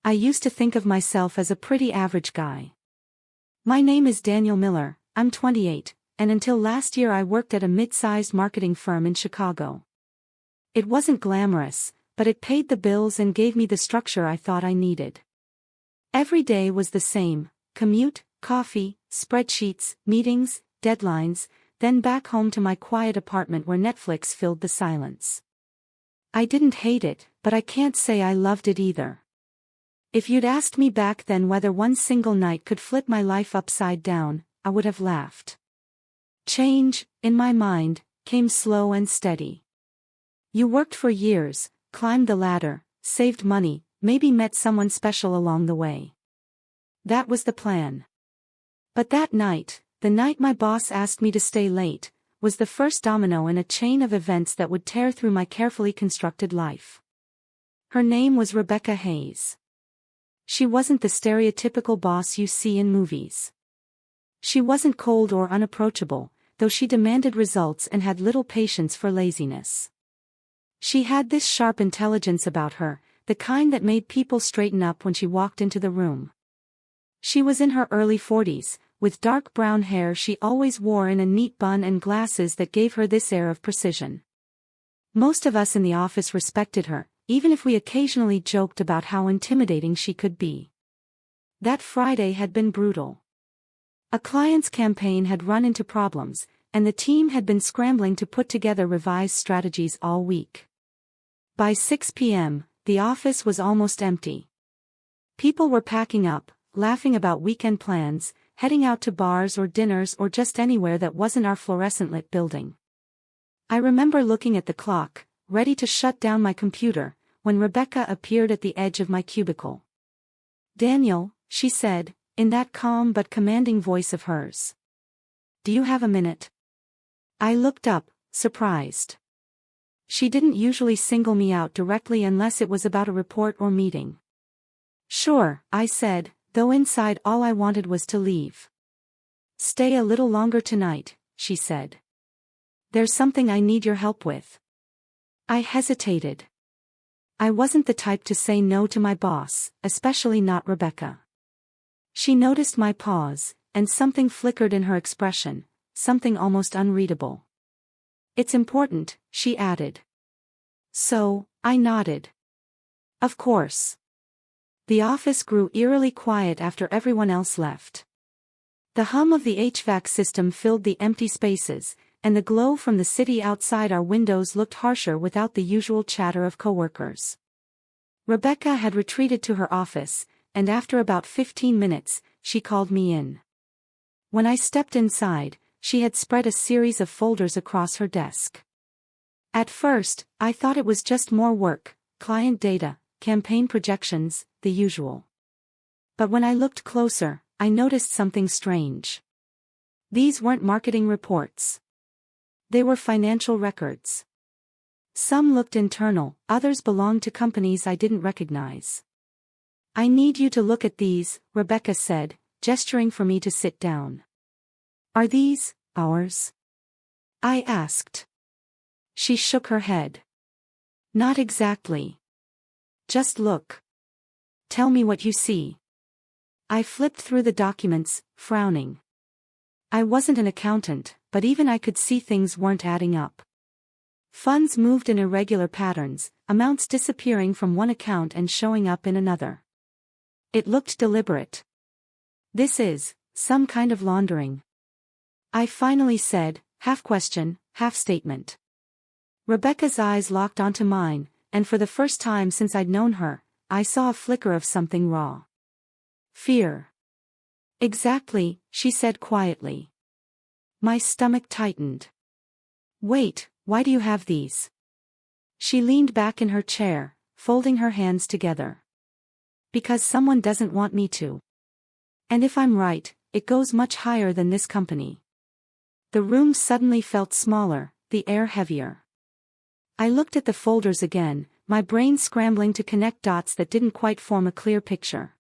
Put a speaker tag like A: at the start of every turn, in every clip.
A: I used to think of myself as a pretty average guy. My name is Daniel Miller, I'm 28, and until last year I worked at a mid-sized marketing firm in Chicago. It wasn't glamorous, but it paid the bills and gave me the structure I thought I needed. Every day was the same: commute, coffee, spreadsheets, meetings, deadlines, then back home to my quiet apartment where Netflix filled the silence. I didn't hate it, but I can't say I loved it either. If you'd asked me back then whether one single night could flip my life upside down, I would have laughed. Change, in my mind, came slow and steady. You worked for years, climbed the ladder, saved money, maybe met someone special along the way. That was the plan. But that night, the night my boss asked me to stay late, was the first domino in a chain of events that would tear through my carefully constructed life. Her name was Rebecca Hayes. She wasn't the stereotypical boss you see in movies. She wasn't cold or unapproachable, though she demanded results and had little patience for laziness. She had this sharp intelligence about her, the kind that made people straighten up when she walked into the room. She was in her early 40s, with dark brown hair she always wore in a neat bun and glasses that gave her this air of precision. Most of us in the office respected her, even if we occasionally joked about how intimidating she could be. That Friday had been brutal. A client's campaign had run into problems, and the team had been scrambling to put together revised strategies all week. By 6 p.m., the office was almost empty. People were packing up, laughing about weekend plans, heading out to bars or dinners or just anywhere that wasn't our fluorescent-lit building. I remember looking at the clock, ready to shut down my computer, when Rebecca appeared at the edge of my cubicle. "Daniel," she said, in that calm but commanding voice of hers. "Do you have a minute?" I looked up, surprised. She didn't usually single me out directly unless it was about a report or meeting. "Sure," I said, though inside all I wanted was to leave. "Stay a little longer tonight," she said. "There's something I need your help with." I hesitated. I wasn't the type to say no to my boss, especially not Rebecca. She noticed my pause, and something flickered in her expression, something almost unreadable. "It's important," she added. So, I nodded. Of course. The office grew eerily quiet after everyone else left. The hum of the HVAC system filled the empty spaces, and the glow from the city outside our windows looked harsher without the usual chatter of coworkers. Rebecca had retreated to her office, and after about 15 minutes, she called me in. When I stepped inside, she had spread a series of folders across her desk. At first, I thought it was just more work, client data, campaign projections, the usual. But when I looked closer, I noticed something strange. These weren't marketing reports. They were financial records. Some looked internal, others belonged to companies I didn't recognize. "I need you to look at these," Rebecca said, gesturing for me to sit down. "Are these ours?" I asked. She shook her head. "Not exactly. Just look. Tell me what you see." I flipped through the documents, frowning. I wasn't an accountant, but even I could see things weren't adding up. Funds moved in irregular patterns, amounts disappearing from one account and showing up in another. It looked deliberate. "This is some kind of laundering," I finally said, half question, half statement. Rebecca's eyes locked onto mine, and for the first time since I'd known her, I saw a flicker of something raw. Fear. "Exactly," she said quietly. My stomach tightened. "Wait, why do you have these?" She leaned back in her chair, folding her hands together. "Because someone doesn't want me to. And if I'm right, it goes much higher than this company." The room suddenly felt smaller, the air heavier. I looked at the folders again, my brain scrambling to connect dots that didn't quite form a clear picture.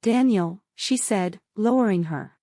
A: "Daniel," she said, lowering her